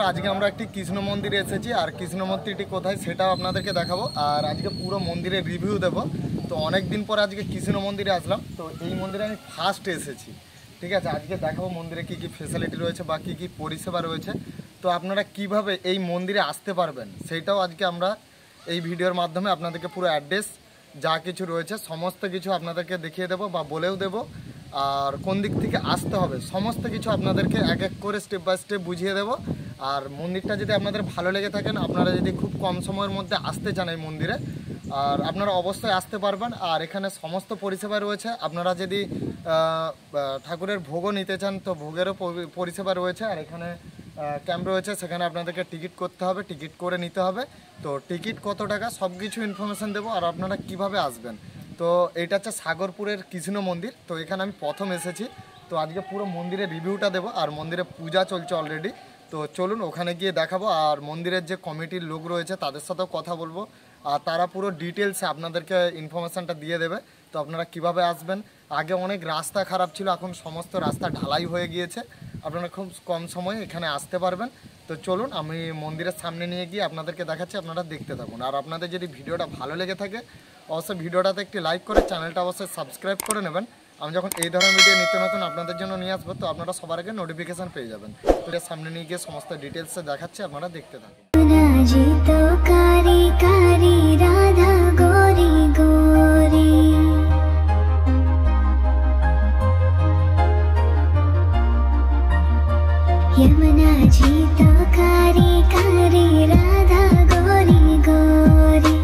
আজকে আমরা একটি কৃষ্ণ মন্দিরে এসেছি, আর কৃষ্ণ মন্দিরটি কোথায় সেটাও আপনাদেরকে দেখাবো, আর আজকে পুরো মন্দিরের রিভিউ দেব। তো অনেক দিন পরে আজকে কৃষ্ণ মন্দিরে আসলাম, তো এই মন্দিরে আমি ফার্স্ট এসেছি। ঠিক আছে, আজকে দেখাবো মন্দিরে কী কী ফেসিলিটি রয়েছে বা কী কী পরিষেবা রয়েছে, তো আপনারা কিভাবে এই মন্দিরে আসতে পারবেন সেইটাও আজকে আমরা এই ভিডিওর মাধ্যমে আপনাদেরকে পুরো অ্যাড্রেস যা কিছু রয়েছে সমস্ত কিছু আপনাদেরকে দেখিয়ে দেবো বা বলেও দেবো। আর কোন দিক থেকে আসতে হবে সমস্ত কিছু আপনাদেরকে এক এক করে স্টেপ বাই স্টেপ বুঝিয়ে দেবো। আর মন্দিরটা যদি আপনাদের ভালো লেগে থাকেন, আপনারা যদি খুব কম সময়ের মধ্যে আসতে চান এই মন্দিরে, আর আপনারা অবশ্যই আসতে পারবেন। আর এখানে সমস্ত পরিষেবা রয়েছে। আপনারা যদি ঠাকুরের ভোগও নিতে চান তো ভোগেরও পরিষেবা রয়েছে। আর এখানে ক্যাম্প রয়েছে, সেখানে আপনাদেরকে টিকিট করতে হবে, টিকিট করে নিতে হবে। তো টিকিট কত টাকা সব কিছু ইনফরমেশান দেবো, আর আপনারা কিভাবে আসবেন। তো এটা হচ্ছে সাগরপুরের কৃষ্ণ মন্দির। তো এখানে আমি প্রথম এসেছি, তো আজকে পুরো মন্দিরের রিভিউটা দেবো। আর মন্দিরে পূজা চলছে অলরেডি, তো চলুন ওখানে গিয়ে দেখাবো। আর মন্দিরের যে কমিটির লোক রয়েছে তাদের সাথেও কথা বলবো, আর তারা পুরো ডিটেলসে আপনাদেরকে ইনফরমেশানটা দিয়ে দেবে। তো আপনারা কিভাবে আসবেন, আগে অনেক রাস্তা খারাপ ছিল, এখন সমস্ত রাস্তা ঢালাই হয়ে গিয়েছে, আপনারা খুব কম সময়ে এখানে আসতে পারবেন। তো চলুন আমি মন্দিরের সামনে নিয়ে গিয়ে আপনাদেরকে দেখাচ্ছি, আপনারা দেখতে থাকুন। আর আপনাদের যদি ভিডিওটা ভালো লেগে থাকে অবশ্যই ভিডিওটাতে একটি লাইক করে চ্যানেলটা অবশ্যই সাবস্ক্রাইব করে নেবেন। আমি যখন এই ধরনের ভিডিও নিত্য নতুন আপনাদের জন্য নিয়ে আসবো, তো আপনারা সবার আগে নোটিফিকেশান পেয়ে যাবেন। তো এর সামনে নিয়ে গিয়ে সমস্ত ডিটেলসে দেখাচ্ছি, আপনারা দেখতে থাকুন। यमुना जी तो कारी कारी राधा गोरी गोरी,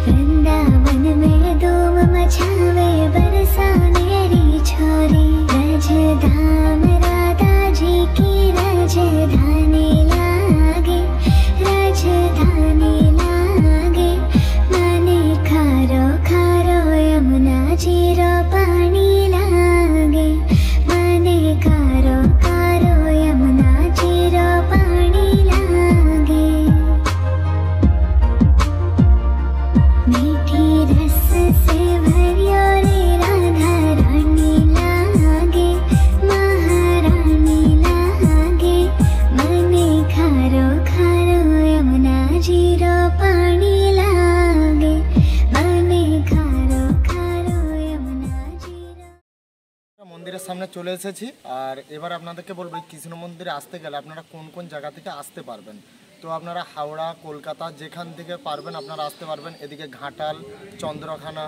वृंदावन में धूम मचावे बरसानेरी छोरी। रजधाम राधा जी की राजधानी लागे, राजधानी लागे। मने खारो खारो यमुना जी रो पानी लागे, मने खारो खारो यमुना जी रो पानी लागे। मीठी रस से भरियो रे राधा रानी लागे, महारानी लागे। मने खारो खारो यमुना जी रो पानी लागे, मने खारो खारो यमुना जी रो। মন্দিরের সামনে চলে এসেছি, আর এবার আপনাদেরকে বলবো কৃষ্ণ মন্দিরে আসতে গেলে আপনারা কোন কোন জায়গা থেকে আসতে পারবেন। তো আপনারা হাওড়া, কলকাতা যেখান থেকে পারবেন আপনারা আসতে পারবেন। এদিকে ঘাটাল, চন্দ্রখানা,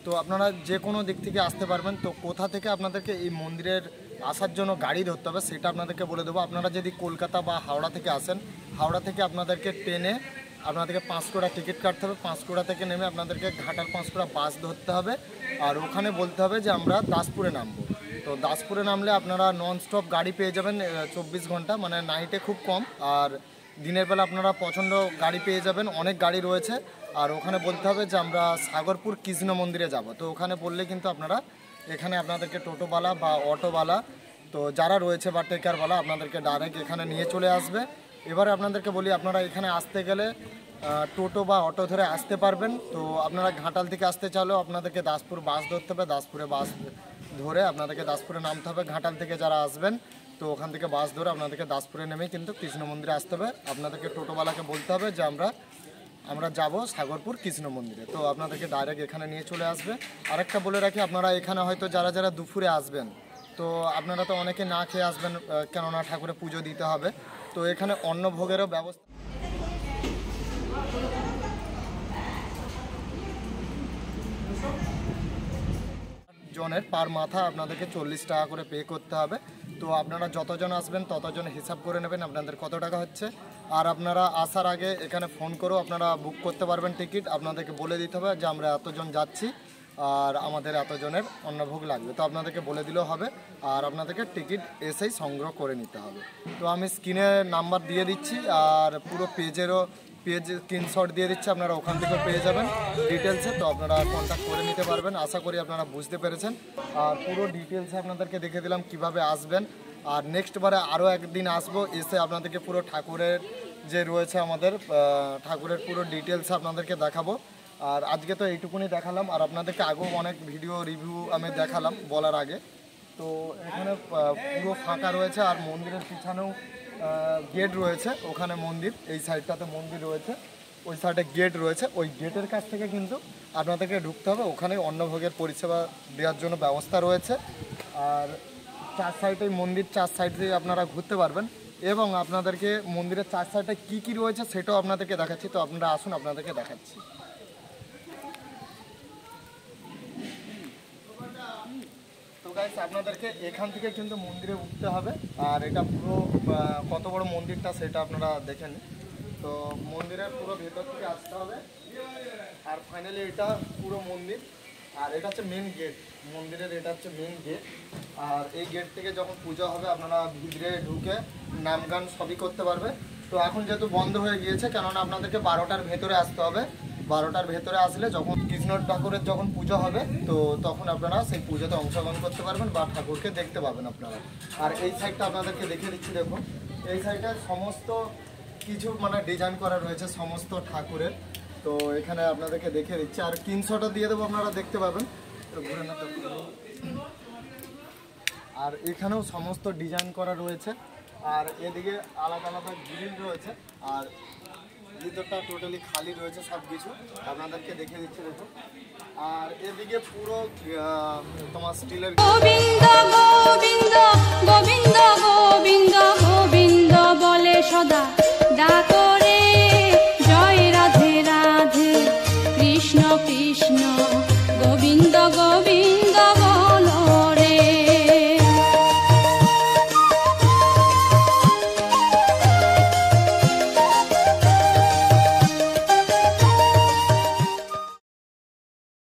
তো আপনারা যে কোনো দিক থেকে আসতে পারবেন। তো কোথা থেকে আপনাদেরকে এই মন্দিরের আসার জন্য গাড়ি ধরতে হবে সেটা আপনাদেরকে বলে দেবো। আপনারা যদি কলকাতা বা হাওড়া থেকে আসেন, হাওড়া থেকে আপনাদেরকে ট্রেনে আপনাদেরকে 5 টিকিট কাটতে হবে। 5 থেকে নেমে আপনাদেরকে ঘাটাল 5 বাস ধরতে হবে, আর ওখানে বলতে হবে যে আমরা দাসপুরে নামবো। তো দাসপুরে নামলে আপনারা নন স্টপ গাড়ি পেয়ে যাবেন 24 ঘন্টা, মানে নাইটে খুব কম, আর দিনের বেলা আপনারা প্রচণ্ড গাড়ি পেয়ে যাবেন, অনেক গাড়ি রয়েছে। আর ওখানে বলতে হবে যে আমরা সাগরপুর কৃষ্ণ মন্দিরে যাব। তো ওখানে বললে কিন্তু আপনারা এখানে আপনাদেরকে টোটোওয়ালা বা অটোওয়ালা তো যারা রয়েছে বা টেকারওয়ালা আপনাদেরকে ডাইরেক্ট এখানে নিয়ে চলে আসবে। এবারে আপনাদেরকে বলি, আপনারা এখানে আসতে গেলে টোটো বা অটো ধরে আসতে পারবেন। তো আপনারা ঘাটাল থেকে আসতে চাইলেও আপনাদেরকে দাসপুর বাস ধরতে হবে, দাসপুরে বাস ধরে আপনাদেরকে দাসপুরে নামতে হবে। ঘাটাল থেকে যারা আসবেন তো ওখান থেকে বাস ধরে আপনাদেরকে দাসপুরে নেমেই কিন্তু কৃষ্ণ মন্দিরে আসতে হবে। আপনাদেরকে টোটোওয়ালাকে বলতে হবে যে আমরা যাব সাগরপুর কৃষ্ণ মন্দিরে, তো আপনাদেরকে ডাইরেক্ট এখানে নিয়ে চলে আসবে। আরেকটা বলে রাখি, আপনারা এখানে হয়তো যারা যারা দুপুরে আসবেন, তো আপনারা তো অনেকে না খেয়ে আসবেন, কেননা ঠাকুরের পুজো দিতে হবে। তো এখানে অন্নভোগেরও ব্যবস্থা জনের পার মাথা আপনাদেরকে 40 টাকা করে পে করতে হবে। তো আপনারা যতজন আসবেন ততজন হিসাব করে নেবেন আপনাদের কত টাকা হচ্ছে। আর আপনারা আসার আগে এখানে ফোন করেও আপনারা বুক করতে পারবেন টিকিট। আপনাদেরকে বলে দিতে হবে যে আমরা এতজন যাচ্ছি আর আমাদের এতজনের অন্নভোগ লাগবে, তো আপনাদেরকে বলে দিলেও হবে। আর আপনাদেরকে টিকিট এসেই সংগ্রহ করে নিতে হবে। তো আমি স্ক্রিনে নাম্বার দিয়ে দিচ্ছি, আর পুরো পেজ স্ক্রিনশট দিয়ে দিচ্ছি, আপনারা ওখান থেকেও পেয়ে যাবেন ডিটেলসে। তো আপনারা কন্ট্যাক্ট করে নিতে পারবেন। আশা করি আপনারা বুঝতে পেরেছেন। আর পুরো ডিটেলসে আপনাদেরকে দেখে দিলাম কিভাবে আসবেন। আর নেক্সট বারে আরও একদিন আসবো, এসে আপনাদেরকে পুরো ঠাকুরের যে রয়েছে আমাদের ঠাকুরের পুরো ডিটেলস আপনাদেরকে দেখাবো। আর আজকে তো এইটুকুনি দেখালাম, আর আপনাদেরকে আগেও অনেক ভিডিও রিভিউ আমি দেখালাম বলার আগে। তো এখানে পুরো ফাঁকা রয়েছে, আর মন্দিরের পিছনেও গেট রয়েছে, ওখানে মন্দির, এই সাইডটাতে মন্দির রয়েছে, ওই সাইডে গেট রয়েছে। ওই গেটের কাছ থেকে কিন্তু আপনাদেরকে ঢুকতে হবে, ওখানে অন্নভোগের পরিষেবা দেওয়ার জন্য ব্যবস্থা রয়েছে। আর চার সাইডে মন্দির, চার সাইড দিয়ে আপনারা ঘুরতে পারবেন এবং আপনাদেরকে মন্দিরের চার সাইডে কী কী রয়েছে সেটাও আপনাদেরকে দেখাচ্ছি। তো আপনারা আসুন, আপনাদেরকে দেখাচ্ছি। তো গাইস, আপনাদেরকে এখান থেকে কিন্তু মন্দিরে উঠতে হবে। আর এটা পুরো কত বড় মন্দিরটা সেটা আপনারা দেখেন। তো মন্দিরের পুরো ভেতর থেকে আসতে হবে। আর ফাইনালি এটা পুরো মন্দির, আর এটা হচ্ছে মেন গেট মন্দিরের, এটা হচ্ছে মেন গেট। আর এই গেট থেকে যখন পূজা হবে আপনারা ভিতরে ঢুকে নাম গান সবই করতে পারবে। তো এখন যেহেতু বন্ধ হয়ে গিয়েছে, কেননা আপনাদেরকে 12টার ভেতরে আসতে হবে। 12টার ভেতরে আসলে যখন কৃষ্ণ ঠাকুরের যখন পুজো হবে, তো তখন আপনারা সেই পুজোতে অংশগ্রহণ করতে পারবেন বা ঠাকুরকে দেখতে পাবেন আপনারা। আর এই সাইডটা আপনাদেরকে দেখে দিচ্ছি, দেখুন এই সাইডে সমস্ত কিছু মানে ডিজাইন করা রয়েছে সমস্ত ঠাকুরের। তো এখানে আপনাদেরকে দেখে দিচ্ছি, আর স্ক্রিনশটও দিয়ে দেবো, আপনারা দেখতে পাবেন। তো ঘুরে না, আর এখানেও সমস্ত ডিজাইন করা রয়েছে। আর এদিকে আলাদা আলাদা গ্রিল রয়েছে, আর ভিতরটা টোটালি খালি রয়েছে সব কিছু, আপনাদেরকে দেখে দিচ্ছি দেখুন। আর এদিকে পুরো তোমার স্টিলের গোবিন্দ গোবিন্দ গোবিন্দ গোবিন্দ গোবিন্দ বলে সদা ডাক